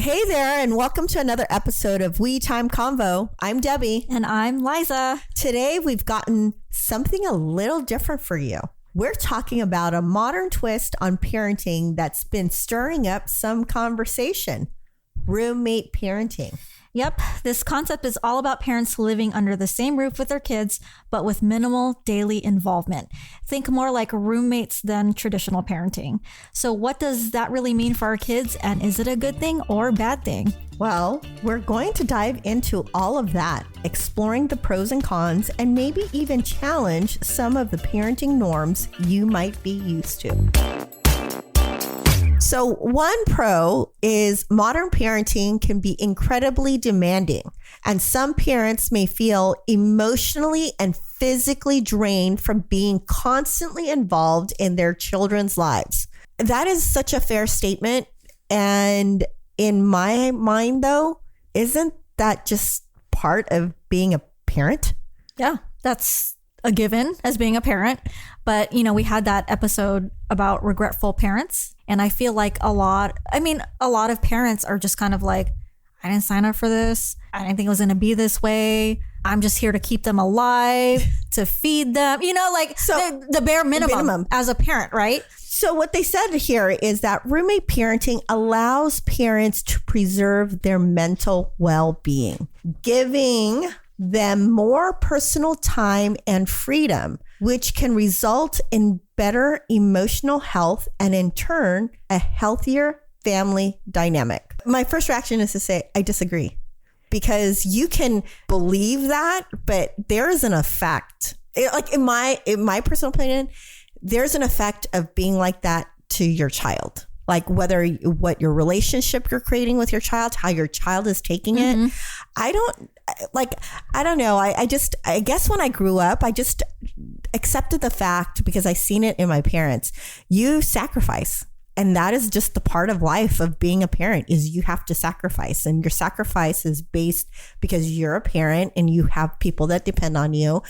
Hey there, and welcome to another episode of We Time Convo. I'm Debbie. And I'm Liza. Today, we've gotten something a little different for you. We're talking about a modern twist on parenting that's been stirring up some conversation. Roommate parenting. Yep, this concept is all about parents living under the same roof with their kids, but with minimal daily involvement. Think more like roommates than traditional parenting. So what does that really mean for our kids? And is it a good thing or bad thing? Well, we're going to dive into all of that, exploring the pros and cons, and maybe even challenge some of the parenting norms you might be used to. So one pro is modern parenting can be incredibly demanding, and some parents may feel emotionally and physically drained from being constantly involved in their children's lives. That is such a fair statement. And in my mind, though, isn't that just part of being a parent? Yeah, that's a given as being a parent. But, you know, we had that episode about regretful parents. And I feel like a lot of parents are just kind of like, I didn't sign up for this. I didn't think it was going to be this way. I'm just here to keep them alive, to feed them, so the bare minimum as a parent, right? So what they said here is that roommate parenting allows parents to preserve their mental well-being, giving them more personal time and freedom, which can result in better emotional health and in turn, a healthier family dynamic. My first reaction is to say, I disagree, because you can believe that, but there is an effect. In my personal opinion, there's an effect of being like that to your child. Like what your relationship you're creating with your child, how your child is taking it. I don't know. I guess when I grew up, I just accepted the fact because I seen it in my parents. You sacrifice. And that is just the part of life of being a parent, is you have to sacrifice. And your sacrifice is based because you're a parent and you have people that depend on you,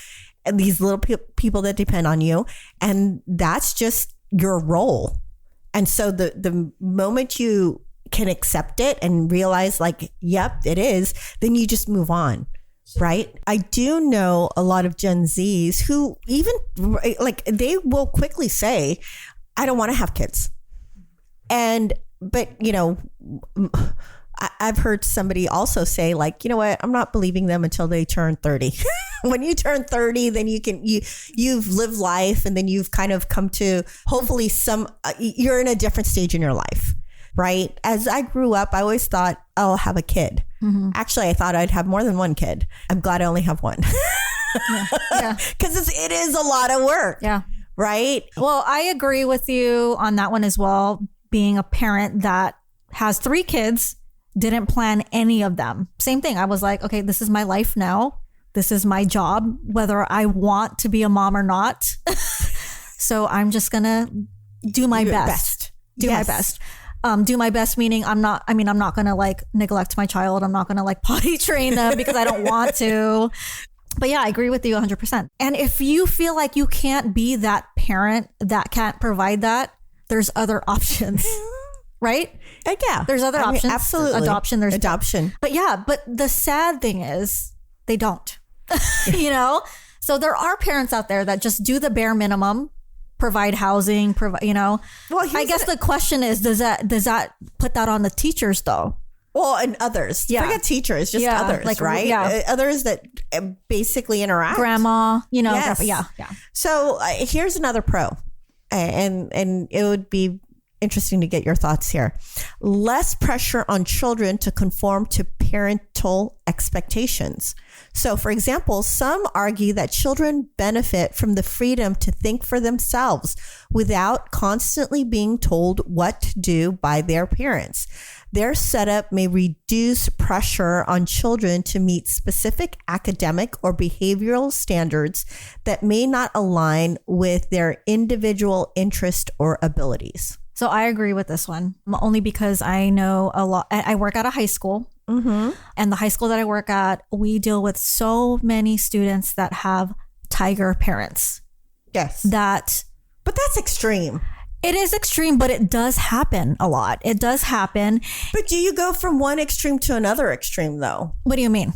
and these little people that depend on you. And that's just your role. And so the moment you can accept it and realize like, yep, it is, then you just move on. Right. I do know a lot of Gen Zs who even they will quickly say, I don't want to have kids. But I've heard somebody also say like, you know what, I'm not believing them until they turn 30. When you turn 30, then you've lived life, and then you've kind of come to hopefully you're in a different stage in your life. Right. As I grew up, I always thought I'll have a kid. Mm-hmm. Actually, I thought I'd have more than one kid. I'm glad I only have one. Yeah. Because it is a lot of work. Yeah. Right. Well, I agree with you on that one as well. Being a parent that has 3 kids, didn't plan any of them. Same thing. I was like, okay, this is my life now. This is my job, whether I want to be a mom or not. So I'm just going to do my best. Do my best. Do my best, meaning I'm not going to like neglect my child. I'm not going to like potty train them because I don't want to. But yeah, I agree with you 100%. And if you feel like you can't be that parent that can't provide that, there's other options, right? Yeah. There's other options. Absolutely. Adoption. There's adoption. But the sad thing is they don't, So there are parents out there that just do the bare minimum, provide housing, Well, I guess the question is, does that put that on the teachers though? Well, and others. Yeah. Forget teachers, just others, like, right? Yeah. Others that basically interact. Grandma, Yes. Grandpa, yeah. So here's another pro, and it would be interesting to get your thoughts here. Less pressure on children to conform to parental expectations. So, for example, some argue that children benefit from the freedom to think for themselves without constantly being told what to do by their parents. Their setup may reduce pressure on children to meet specific academic or behavioral standards that may not align with their individual interest or abilities. So I agree with this one, only because I know a lot. I work at a high school. Mm-hmm. And the high school that I work at, we deal with so many students that have tiger parents. Yes. But that's extreme. It is extreme, but it does happen a lot. It does happen. But do you go from one extreme to another extreme though? What do you mean?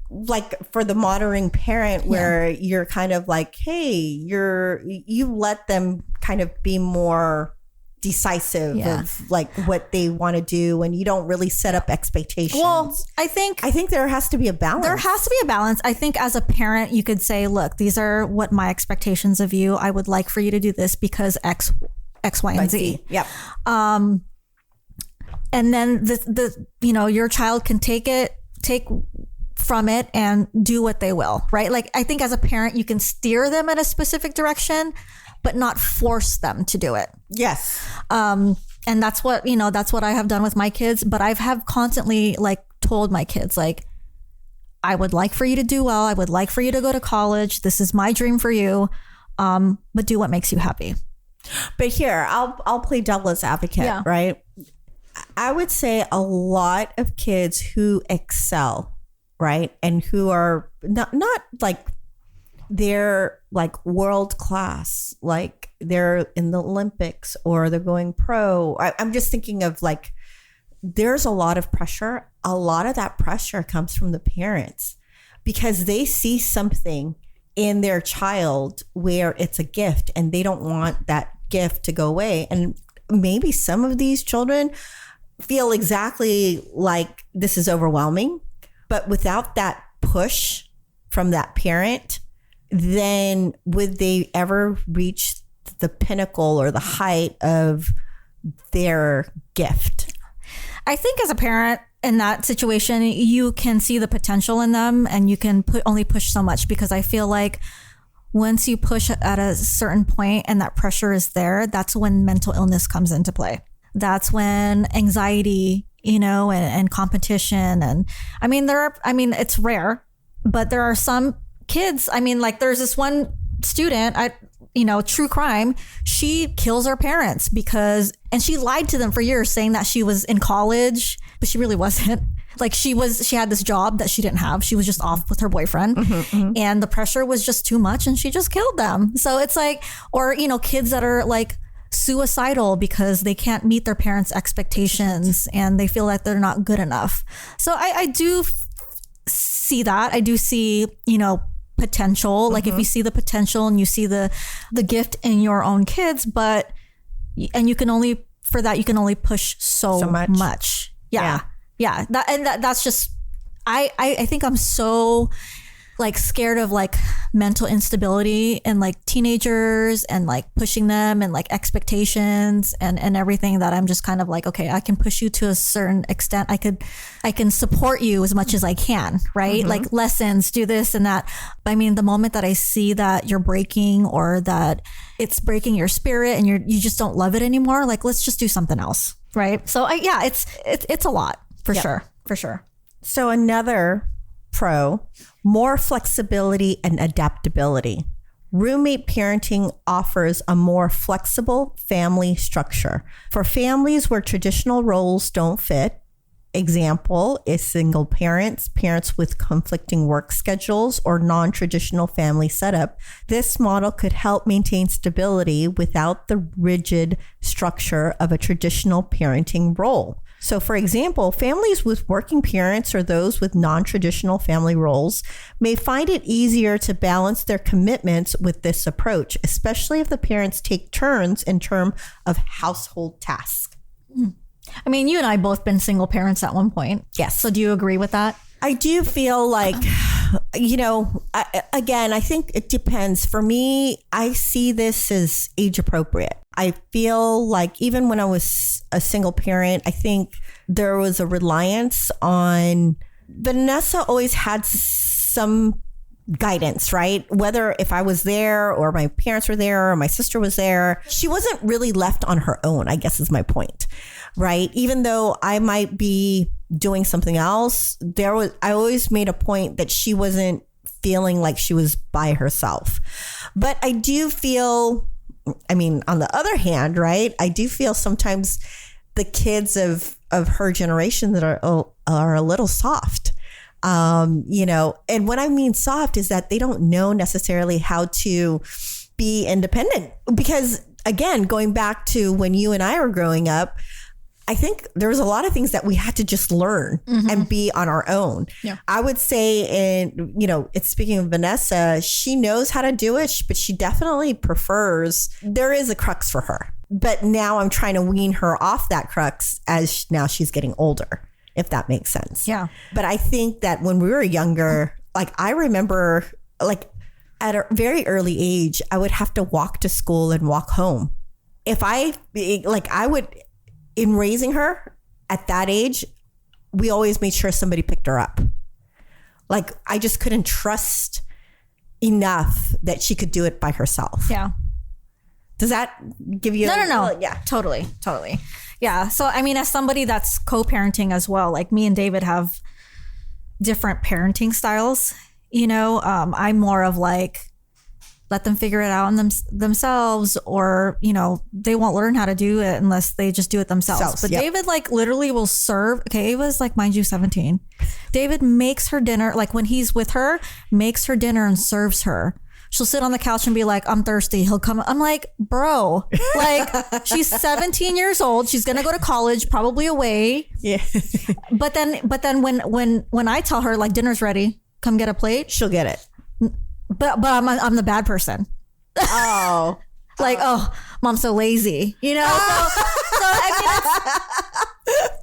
Like for the modern parent where you're kind of like, hey, you let them kind of be more decisive of like what they want to do, and you don't really set up expectations. Well, I think there has to be a balance. There has to be a balance. I think as a parent, you could say, look, these are what my expectations of you. I would like for you to do this because X, Y, and Z. Yep. And then the your child can take from it and do what they will, right? Like, I think as a parent, you can steer them in a specific direction, but not force them to do it. Yes. And that's what I have done with my kids. But I have constantly like told my kids, like, I would like for you to do well. I would like for you to go to college. This is my dream for you. But do what makes you happy. But here, I'll play devil's advocate, right? I would say a lot of kids who excel, right? And who are not like, they're like world class, like they're in the Olympics or they're going pro. I'm just thinking of like, there's a lot of pressure. A lot of that pressure comes from the parents because they see something in their child where it's a gift and they don't want that gift to go away. And maybe some of these children feel exactly like this is overwhelming, but without that push from that parent, then would they ever reach the pinnacle or the height of their gift? I think as a parent in that situation, you can see the potential in them and you can only push so much, because I feel like once you push at a certain point and that pressure is there, that's when mental illness comes into play. That's when anxiety, and competition. And it's rare, but there are some kids. Like there's this one student, true crime. She kills her parents and she lied to them for years saying that she was in college, but she really wasn't. Like she had this job that she didn't have. She was just off with her boyfriend and the pressure was just too much and she just killed them. So it's like, or, kids that are like suicidal because they can't meet their parents' expectations and they feel like they're not good enough. So I do see that. I do see, potential. Like if you see the potential and you see the gift in your own kids, and you can only push so much. Yeah. That's just, I think I'm so like scared of like mental instability and like teenagers and like pushing them and like expectations and everything, that I'm just kind of like, okay, I can push you to a certain extent. I can support you as much as I can, right? Like lessons, do this and that. The moment that I see that you're breaking or that it's breaking your spirit and you just don't love it anymore, like let's just do something else, right? So it's a lot for sure. So another pro, more flexibility and adaptability. Roommate parenting offers a more flexible family structure for families where traditional roles don't fit. Example is single parents, parents with conflicting work schedules, or non-traditional family setup. This model could help maintain stability without the rigid structure of a traditional parenting role. So, for example, families with working parents or those with non-traditional family roles may find it easier to balance their commitments with this approach, especially if the parents take turns in terms of household tasks. You and I both been single parents at one point. Yes. So do you agree with that? I do feel like, I think it depends. For me, I see this as age appropriate. I feel like even when I was a single parent, I think there was a reliance on Vanessa always had some guidance, right? Whether if I was there or my parents were there or my sister was there, she wasn't really left on her own, I guess is my point, right? Even though I might be doing something else, I always made a point that she wasn't feeling like she was by herself. But I do feel, on the other hand, right, I do feel sometimes the kids of her generation that are a little soft. And what I mean soft is that they don't know necessarily how to be independent, because again, going back to when you and I were growing up, I think there was a lot of things that we had to just learn and be on our own. Yeah. I would say, it's speaking of Vanessa, she knows how to do it, but she definitely prefers, there is a crux for her. But now I'm trying to wean her off that crux as now she's getting older, if that makes sense. Yeah. But I think that when we were younger, like I remember like at a very early age, I would have to walk to school and walk home. In raising her at that age, we always made sure somebody picked her up. Like I just couldn't trust enough that she could do it by herself. Yeah. Does that give you? No. Yeah. Totally. Yeah. So, I mean, as somebody that's co-parenting as well, like me and David have different parenting styles. I'm more of like, let them figure it out on themselves, or, they won't learn how to do it unless they just do it themselves. But David like literally will serve. Okay. Ava's like, mind you, 17. David makes her dinner. Like when he's with her, makes her dinner and serves her. She'll sit on the couch and be like, I'm thirsty. He'll come. I'm like, bro, like she's 17 years old. She's going to go to college, probably away. Yeah. But then when I tell her like dinner's ready, come get a plate, she'll get it. But I'm the bad person. Oh, like, oh, mom's so lazy,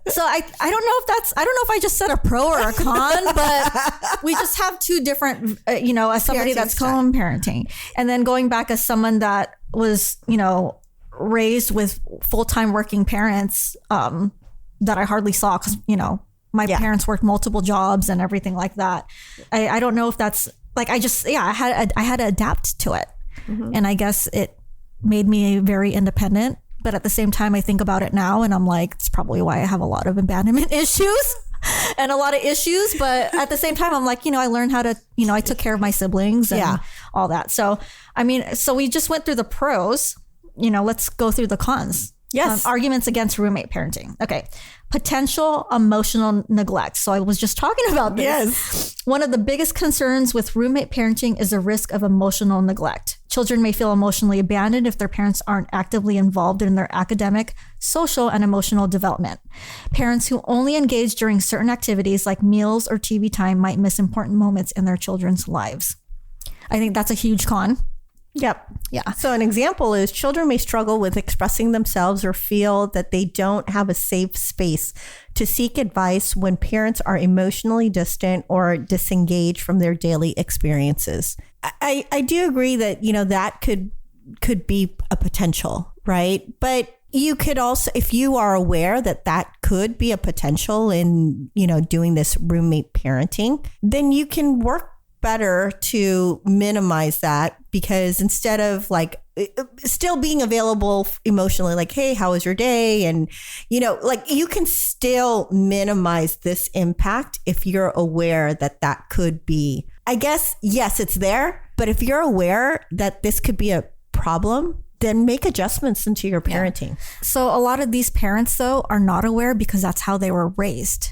So I mean, I don't know if I just said a pro or a con, but we just have two different, as somebody that's co-parenting, and then going back as someone that was, raised with full-time working parents, that I hardly saw because, my parents worked multiple jobs and everything like that. I don't know if that's like, I had to adapt to it. Mm-hmm. And I guess it made me very independent. But at the same time, I think about it now and I'm like, it's probably why I have a lot of abandonment issues and a lot of issues. But at the same time, I'm like, I learned how to, I took care of my siblings and all that. So, I mean, so we just went through the pros, let's go through the cons. Yes. Arguments against roommate parenting. Okay. Potential emotional neglect. So I was just talking about this. Yes. One of the biggest concerns with roommate parenting is the risk of emotional neglect. Children may feel emotionally abandoned if their parents aren't actively involved in their academic, social, and emotional development. Parents who only engage during certain activities like meals or TV time might miss important moments in their children's lives. I think that's a huge con. Yep. Yeah. So an example is children may struggle with expressing themselves or feel that they don't have a safe space to seek advice when parents are emotionally distant or disengaged from their daily experiences. I do agree that, that could be a potential, right? But you could also, if you are aware that that could be a potential in, doing this roommate parenting, then you can work better to minimize that, because instead of like still being available emotionally, like, hey, how was your day? And, like you can still minimize this impact if you're aware that that could be, I guess, yes, it's there. But if you're aware that this could be a problem, then make adjustments into your parenting. Yeah. So a lot of these parents, though, are not aware because that's how they were raised.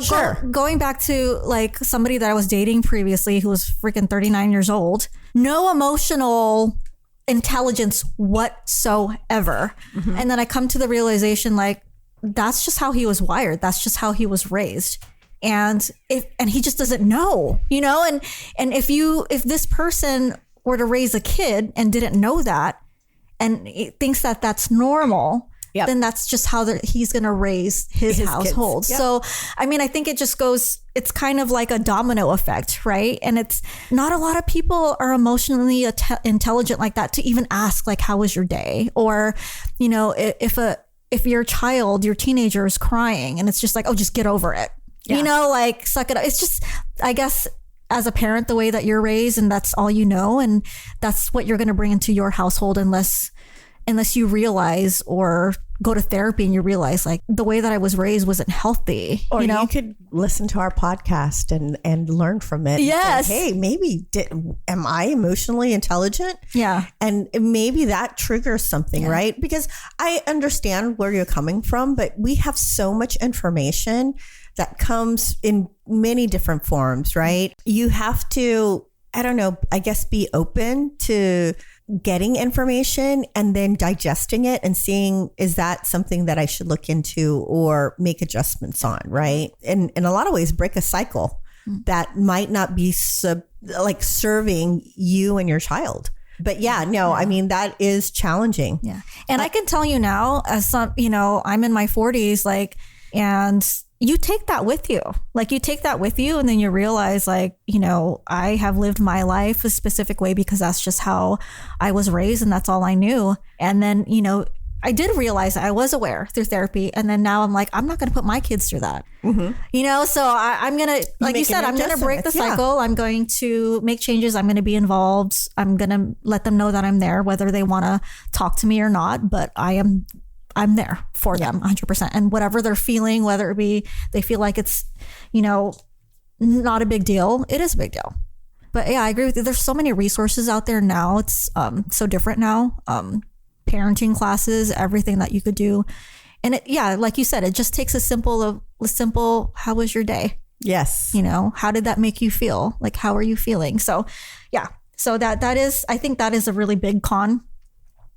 Sure. Going back to like somebody that I was dating previously who was freaking 39 years old, no emotional intelligence whatsoever. Mm-hmm. And then I come to the realization, like, that's just how he was wired. That's just how he was raised. And he just doesn't know, and if this person were to raise a kid and didn't know that and thinks that that's normal, yep, then that's just how he's going to raise his household. Yep. So, I mean, I think it just goes, it's kind of like a domino effect, right? And it's not a lot of people are emotionally intelligent like that to even ask, like, how was your day? Or, if your child, your teenager is crying and it's just like, oh, just get over it. Yeah. Like suck it up. It's just, I guess, as a parent, the way that you're raised and that's all you know. And that's what you're going to bring into your household unless you realize or go to therapy and you realize like the way that I was raised wasn't healthy. Or you could listen to our podcast and learn from it. Yes. Say, hey, maybe am I emotionally intelligent? Yeah. And maybe that triggers something, right? Because I understand where you're coming from, but we have so much information that comes in many different forms, right? You have to, I don't know, I guess be open to getting information and then digesting it and seeing, is that something that I should look into or make adjustments on, right? And in a lot of ways, break a cycle that might not be serving you and your child. But yeah, no, I mean, that is challenging. Yeah. And I can tell you now, as some, I'm in my 40s, and you take that with you. You take that with you and then you realize I have lived my life a specific way because that's just how I was raised and that's all I knew. And then, I did realize that I was aware through therapy. And then now I'm like, I'm not going to put my kids through that. So I'm going to, like you said, I'm going to break the cycle. I'm going to make changes. I'm going to be involved. I'm going to let them know that I'm there, whether they want to talk to me or not, but I'm there for them 100%. And whatever they're feeling, whether it be they feel like it's, not a big deal, it is a big deal. But yeah, I agree with you. There's so many resources out there now. It's so different now. Parenting classes, everything that you could do. And like you said, it just takes a simple, how was your day? Yes. How did that make you feel? How are you feeling? So yeah. So that is, I think that is a really big con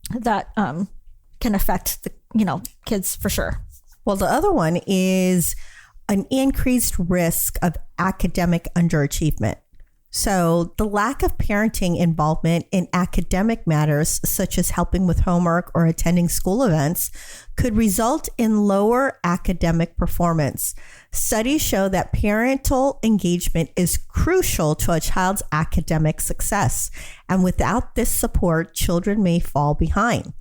that can affect the kids for sure. Well, the other one is an increased risk of academic underachievement. So the lack of parenting involvement in academic matters, such as helping with homework or attending school events, could result in lower academic performance. Studies show that parental engagement is crucial to a child's academic success, and without this support, children may fall behind.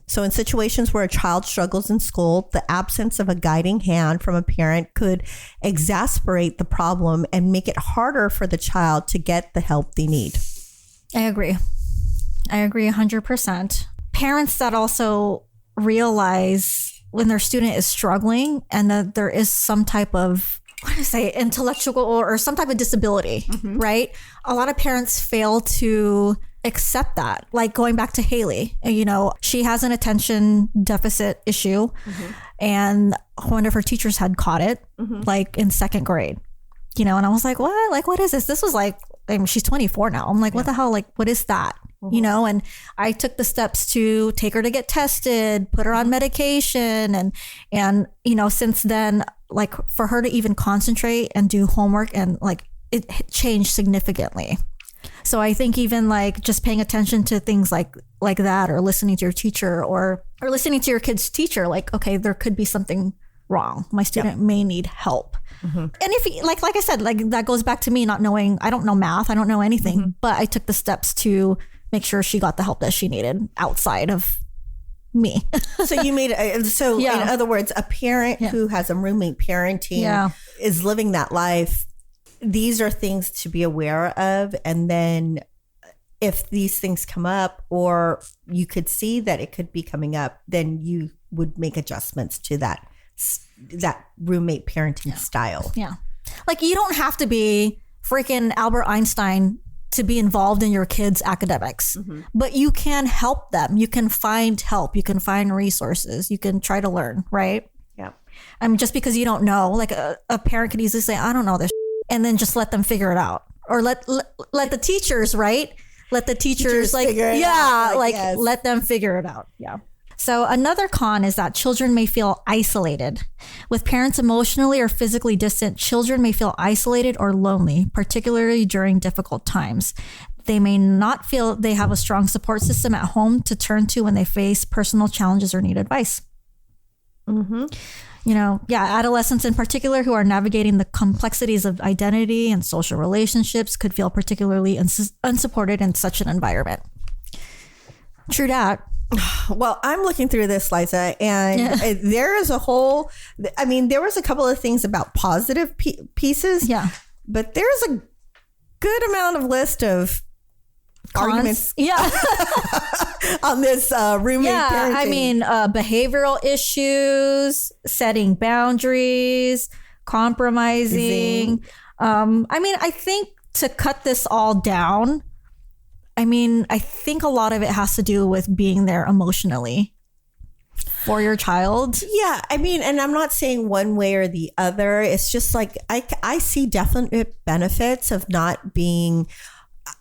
So in situations where a child struggles in school, the absence of a guiding hand from a parent could exacerbate the problem and make it harder for the child to get the help they need. I agree 100%. Parents that also realize when their student is struggling and that there is some type of, intellectual or some type of disability, right? A lot of parents fail to accept that. Going back to Haley, she has an attention deficit issue, and one of her teachers had caught it, in second grade, and I was like, what? What is this? This was she's 24 now. I'm like, what the hell? What is that? And I took the steps to take her to get tested, put her on medication. And since then, for her to even concentrate and do homework and it changed significantly. So I think even just paying attention to things like that, or listening to your teacher or listening to your kid's teacher, okay, there could be something wrong. My student may need help. And if like I said, that goes back to me not knowing, I don't know math, I don't know anything, but I took the steps to make sure she got the help that she needed outside of me. So you made in other words, a parent who has a roommate parenting is living that life. These are things to be aware of. And then if these things come up, or you could see that it could be coming up, then you would make adjustments to that roommate parenting style. Yeah. You don't have to be freaking Albert Einstein to be involved in your kids' academics, but you can help them. You can find help. You can find resources. You can try to learn, right? Yeah. I mean, just because you don't know, a parent could easily say, I don't know this, and then just let them figure it out, or let the teachers, right? Let the teachers figure it out. let them figure it out. Yeah. So another con is that children may feel isolated. With parents emotionally or physically distant, children may feel isolated or lonely, particularly during difficult times. They may not feel they have a strong support system at home to turn to when they face personal challenges or need advice. Adolescents in particular who are navigating the complexities of identity and social relationships could feel particularly unsupported in such an environment. True that. Well, I'm looking through this, Liza, and there is there was a couple of things about positive pieces, but there's a good amount of list of arguments on this roommate parenting. Behavioral issues, setting boundaries, compromising. I think to cut this all down, I think a lot of it has to do with being there emotionally for your child. Yeah. And I'm not saying one way or the other. It's just I see definite benefits of not being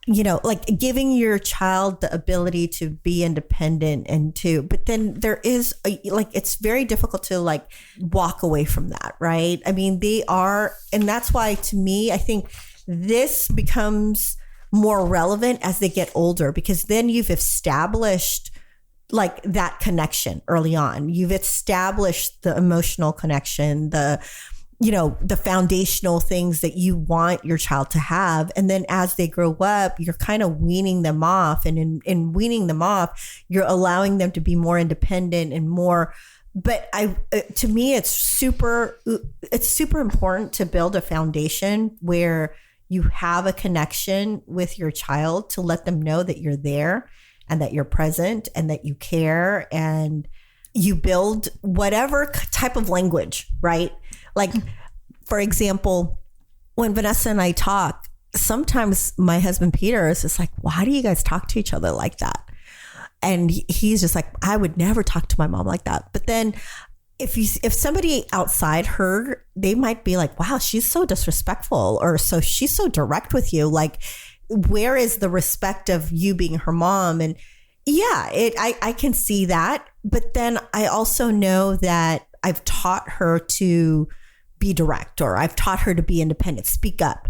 like giving your child the ability to be independent but then there is it's very difficult to like walk away from that, right? I mean, and that's why to me, I think this becomes more relevant as they get older, because then you've established like that connection early on. You've established the emotional connection, the foundational things that you want your child to have. And then as they grow up, you're kind of weaning them off. And in weaning them off, you're allowing them to be more independent and more. But to me, it's super important to build a foundation where you have a connection with your child, to let them know that you're there and that you're present and that you care, and you build whatever type of language, right? Like, for example, when Vanessa and I talk, sometimes my husband Peter is just like, why do you guys talk to each other like that? And he's just like, I would never talk to my mom like that. But then if somebody outside heard, they might be like, wow, she's so disrespectful, or so she's so direct with you. Like, where is the respect of you being her mom? And yeah, I can see that. But then I also know that I've taught her to be direct, or I've taught her to be independent, speak up.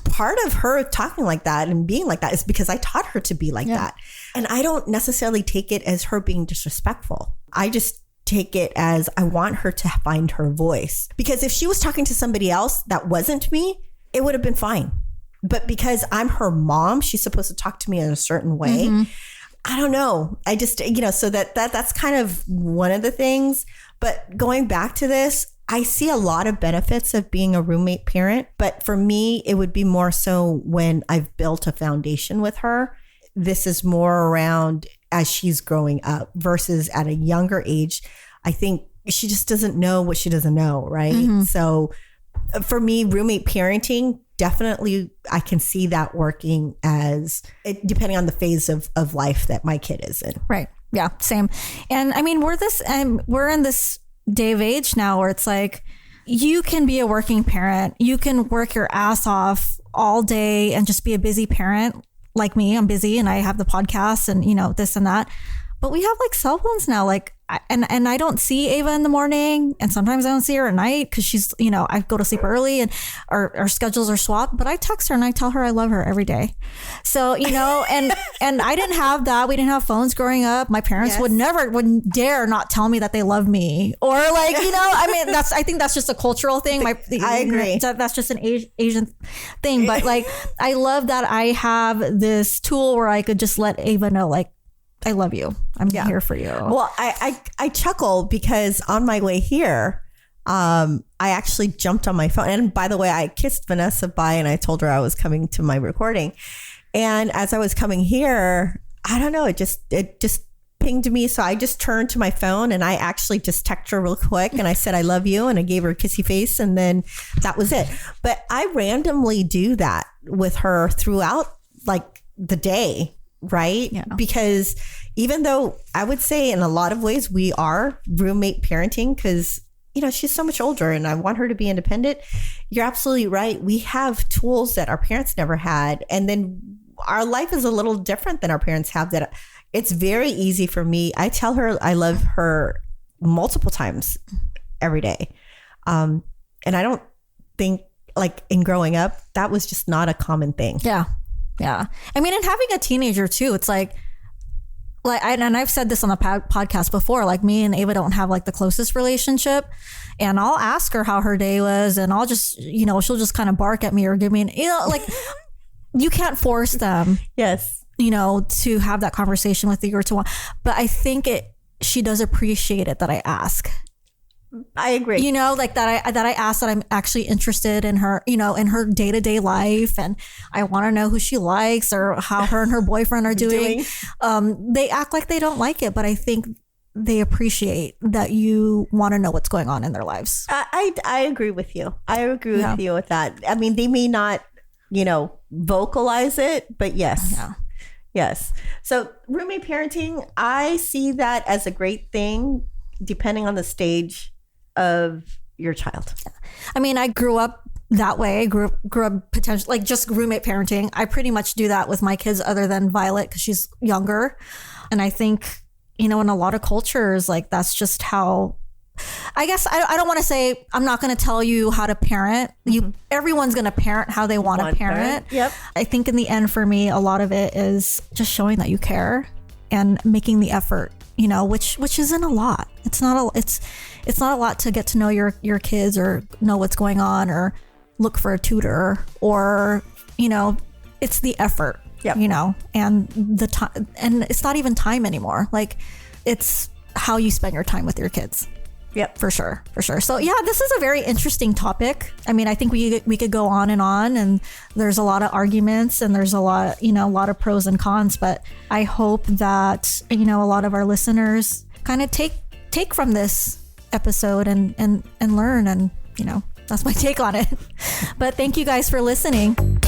Part of her talking like that and being like that is because I taught her to be like that. And I don't necessarily take it as her being disrespectful. I just take it as I want her to find her voice. Because if she was talking to somebody else that wasn't me, it would have been fine. But because I'm her mom, she's supposed to talk to me in a certain way. Mm-hmm. I don't know. I just, so that's kind of one of the things. But going back to this, I see a lot of benefits of being a roommate parent. But for me, it would be more so when I've built a foundation with her. This is more around as she's growing up versus at a younger age. I think she just doesn't know what she doesn't know, right? Mm-hmm. So for me, roommate parenting, definitely I can see that working as depending on the phase of life that my kid is in. Right. Yeah, same. And I mean, we're in this day of age now where it's like, you can be a working parent. You can work your ass off all day and just be a busy parent. Like me, I'm busy and I have the podcast and, this and that. But we have like cell phones now, like, and I don't see Ava in the morning, and sometimes I don't see her at night because she's, I go to sleep early and our schedules are swapped, but I text her and I tell her I love her every day. So, and I didn't have that. We didn't have phones growing up. My parents wouldn't dare not tell me that they love me, or like, I think that's just a cultural thing. I agree. That's just an Asian thing. But like, I love that I have this tool where I could just let Ava know, like, I love you. I'm here for you. Well, I chuckle because on my way here, I actually jumped on my phone. And by the way, I kissed Vanessa bye and I told her I was coming to my recording. And as I was coming here, I don't know, it just pinged me. So I just turned to my phone and I actually just texted her real quick and I said, I love you. And I gave her a kissy face and then that was it. But I randomly do that with her throughout like the day. Right? Yeah. Because even though I would say in a lot of ways we are roommate parenting because, she's so much older and I want her to be independent. You're absolutely right. We have tools that our parents never had. And then our life is a little different than our parents have, that it's very easy for me. I tell her I love her multiple times every day. And I don't think like in growing up, that was just not a common thing. Yeah. Yeah. I mean, and having a teenager too, it's like and I've said this on the podcast before, like me and Ava don't have like the closest relationship, and I'll ask her how her day was and I'll just, she'll just kind of bark at me or give me like you can't force them. Yes. To have that conversation with you or to want, but I think she does appreciate it that I ask. I agree. Like that I asked, that I'm actually interested in her, in her day-to-day life, and I want to know who she likes or how her and her boyfriend are doing. They act like they don't like it, but I think they appreciate that you want to know what's going on in their lives. I agree with you. I agree with you with that. I mean, they may not, vocalize it, but yes. Yeah. Yes. So roommate parenting, I see that as a great thing depending on the stage of your child. I mean, I grew up that way, grew up potentially like just roommate parenting. I pretty much do that with my kids other than Violet because she's younger. And I think, in a lot of cultures, like that's just how, I guess I don't want to say, I'm not going to tell you how to parent. Everyone's going to parent how they want to parent. Yep. I think in the end for me, a lot of it is just showing that you care and making the effort, which isn't a lot. It's not a lot to get to know your kids or know what's going on or look for a tutor or, it's the effort, and the time, and it's not even time anymore. Like it's how you spend your time with your kids. Yep. For sure. So yeah, this is a very interesting topic. I mean, I think we could go on and there's a lot of arguments and there's a lot of pros and cons, but I hope that, a lot of our listeners kind of take from this episode and learn and, that's my take on it. But thank you guys for listening.